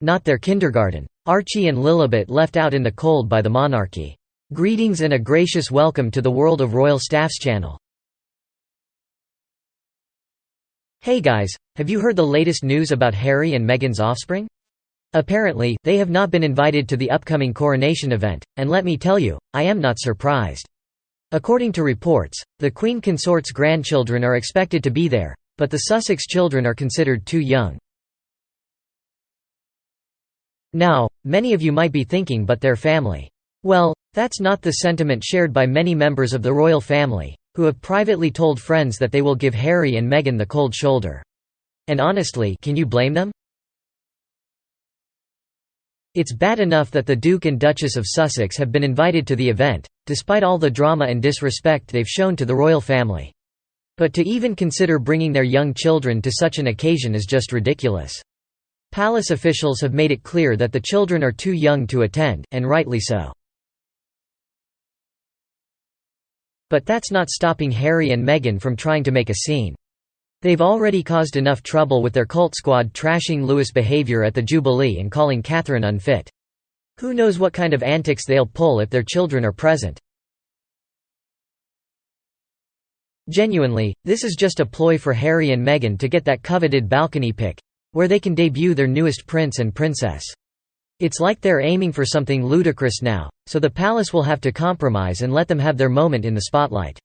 not their kindergarten. Archie and Lilibet left out in the Cold by the Monarchy. Greetings and a gracious welcome to the World of Royal Staffs channel. Hey guys, have you heard the latest news about Harry and Meghan's offspring? Apparently, they have not been invited to the upcoming coronation event, and let me tell you, I am not surprised. According to reports, the Queen Consort's grandchildren are expected to be there, but the Sussex children are considered too young. Now, many of you might be thinking, but their family. Well, that's not the sentiment shared by many members of the royal family, who have privately told friends that they will give Harry and Meghan the cold shoulder. And honestly, can you blame them? It's bad enough that the Duke and Duchess of Sussex have been invited to the event, despite all the drama and disrespect they've shown to the royal family. But to even consider bringing their young children to such an occasion is just ridiculous. Palace officials have made it clear that the children are too young to attend, and rightly so. But that's not stopping Harry and Meghan from trying to make a scene. They've already caused enough trouble with their cult squad trashing Louis' behavior at the Jubilee and calling Catherine unfit. Who knows what kind of antics they'll pull if their children are present. Genuinely, this is just a ploy for Harry and Meghan to get that coveted balcony pic, where they can debut their newest prince and princess. It's like they're aiming for something ludicrous now, so the palace will have to compromise and let them have their moment in the spotlight.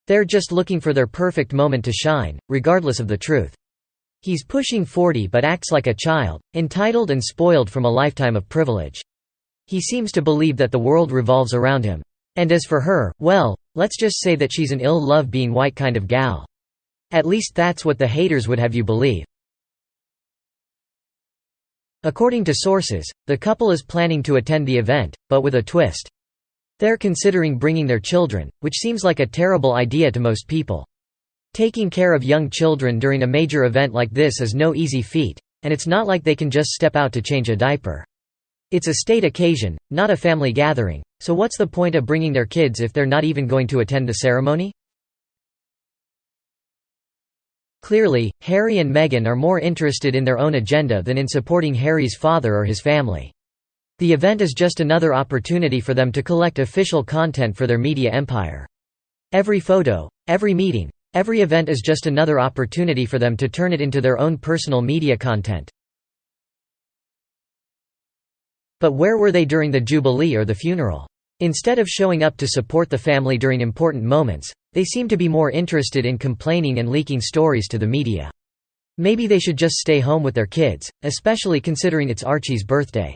They're just looking for their perfect moment to shine, regardless of the truth. He's pushing 40 but acts like a child, entitled and spoiled from a lifetime of privilege. He seems to believe that the world revolves around him. And as for her, well, let's just say that she's an ill-love-being-white kind of gal. At least that's what the haters would have you believe. According to sources, the couple is planning to attend the event, but with a twist. They're considering bringing their children, which seems like a terrible idea to most people. Taking care of young children during a major event like this is no easy feat, and it's not like they can just step out to change a diaper. It's a state occasion, not a family gathering, so what's the point of bringing their kids if they're not even going to attend the ceremony? Clearly, Harry and Meghan are more interested in their own agenda than in supporting Harry's father or his family. The event is just another opportunity for them to collect official content for their media empire. Every photo, every meeting, every event is just another opportunity for them to turn it into their own personal media content. But where were they during the Jubilee or the funeral? Instead of showing up to support the family during important moments, they seem to be more interested in complaining and leaking stories to the media. Maybe they should just stay home with their kids, especially considering it's Archie's birthday.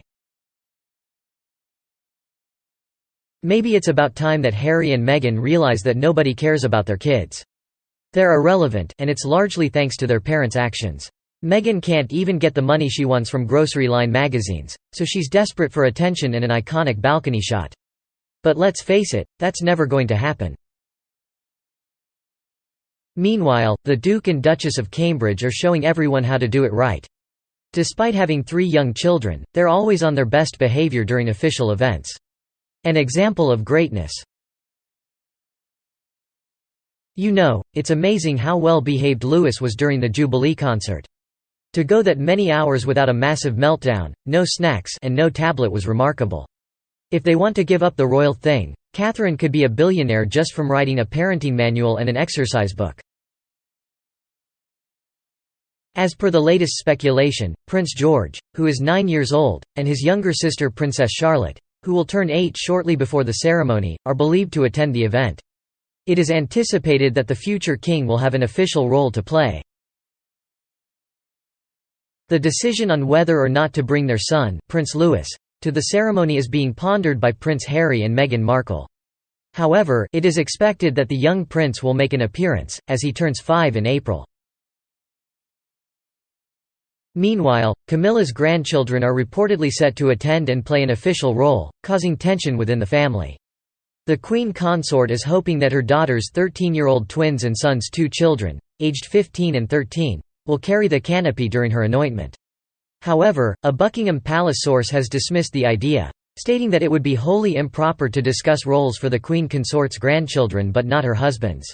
Maybe it's about time that Harry and Meghan realize that nobody cares about their kids. They're irrelevant, and it's largely thanks to their parents' actions. Meghan can't even get the money she wants from grocery line magazines, so she's desperate for attention and an iconic balcony shot. But let's face it, that's never going to happen. Meanwhile, the Duke and Duchess of Cambridge are showing everyone how to do it right. Despite having 3 young children, they're always on their best behavior during official events. An example of greatness. You know, it's amazing how well behaved Louis was during the Jubilee concert. To go that many hours without a massive meltdown, no snacks and no tablet was remarkable. If they want to give up the royal thing, Catherine could be a billionaire just from writing a parenting manual and an exercise book. As per the latest speculation, Prince George, who is 9 years old, and his younger sister Princess Charlotte, who will turn 8 shortly before the ceremony, are believed to attend the event. It is anticipated that the future king will have an official role to play. The decision on whether or not to bring their son, Prince Louis, to the ceremony is being pondered by Prince Harry and Meghan Markle. However, it is expected that the young prince will make an appearance, as he turns 5 in April. Meanwhile, Camilla's grandchildren are reportedly set to attend and play an official role, causing tension within the family. The Queen Consort is hoping that her daughter's 13-year-old twins and son's 2 children, aged 15 and 13, will carry the canopy during her anointment. However, a Buckingham Palace source has dismissed the idea, stating that it would be wholly improper to discuss roles for the Queen Consort's grandchildren but not her husband's.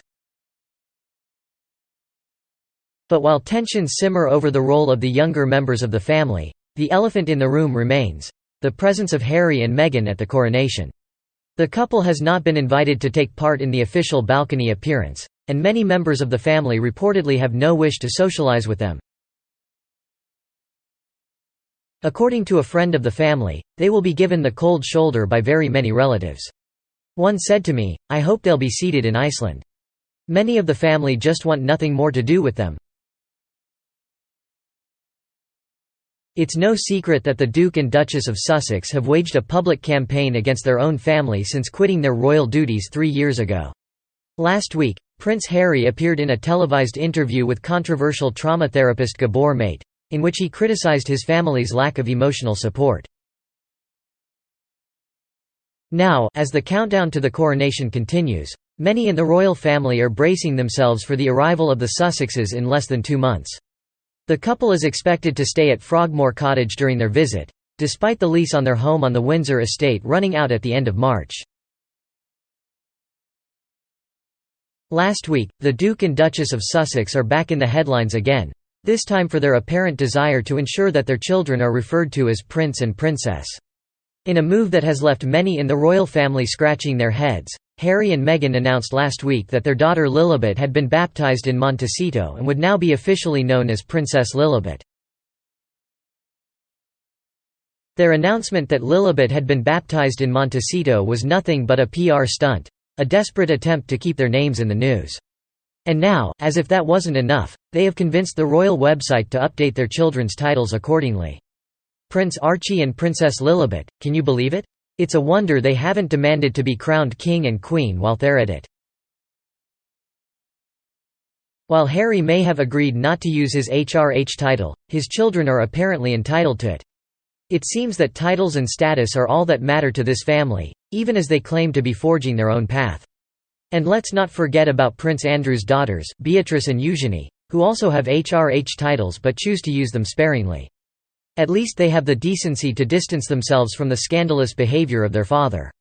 But while tensions simmer over the role of the younger members of the family, the elephant in the room remains: the presence of Harry and Meghan at the coronation. The couple has not been invited to take part in the official balcony appearance, and many members of the family reportedly have no wish to socialize with them. According to a friend of the family, they will be given the cold shoulder by very many relatives. One said to me, "I hope they'll be seated in Iceland. Many of the family just want nothing more to do with them." It's no secret that the Duke and Duchess of Sussex have waged a public campaign against their own family since quitting their royal duties 3 years ago. Last week, Prince Harry appeared in a televised interview with controversial trauma therapist Gabor Mate, in which he criticized his family's lack of emotional support. Now, as the countdown to the coronation continues, many in the royal family are bracing themselves for the arrival of the Sussexes in less than 2 months. The couple is expected to stay at Frogmore Cottage during their visit, despite the lease on their home on the Windsor estate running out at the end of March. Last week, the Duke and Duchess of Sussex are back in the headlines again, this time for their apparent desire to ensure that their children are referred to as Prince and Princess. In a move that has left many in the royal family scratching their heads, Harry and Meghan announced last week that their daughter Lilibet had been baptized in Montecito and would now be officially known as Princess Lilibet. Their announcement that Lilibet had been baptized in Montecito was nothing but a PR stunt, a desperate attempt to keep their names in the news. And now, as if that wasn't enough, they have convinced the royal website to update their children's titles accordingly. Prince Archie and Princess Lilibet, can you believe it? It's a wonder they haven't demanded to be crowned king and queen while they're at it. While Harry may have agreed not to use his HRH title, his children are apparently entitled to it. It seems that titles and status are all that matter to this family, even as they claim to be forging their own path. And let's not forget about Prince Andrew's daughters, Beatrice and Eugenie, who also have HRH titles but choose to use them sparingly. At least they have the decency to distance themselves from the scandalous behavior of their father.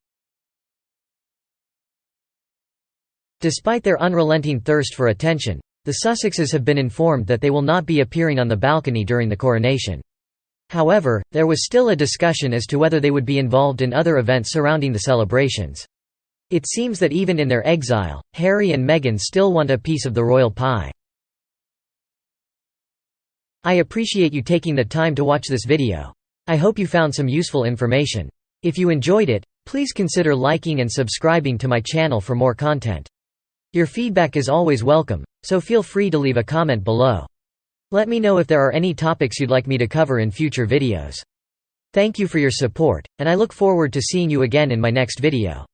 Despite their unrelenting thirst for attention, the Sussexes have been informed that they will not be appearing on the balcony during the coronation. However, there was still a discussion as to whether they would be involved in other events surrounding the celebrations. It seems that even in their exile, Harry and Meghan still want a piece of the royal pie. I appreciate you taking the time to watch this video. I hope you found some useful information. If you enjoyed it, please consider liking and subscribing to my channel for more content. Your feedback is always welcome, so feel free to leave a comment below. Let me know if there are any topics you'd like me to cover in future videos. Thank you for your support, and I look forward to seeing you again in my next video.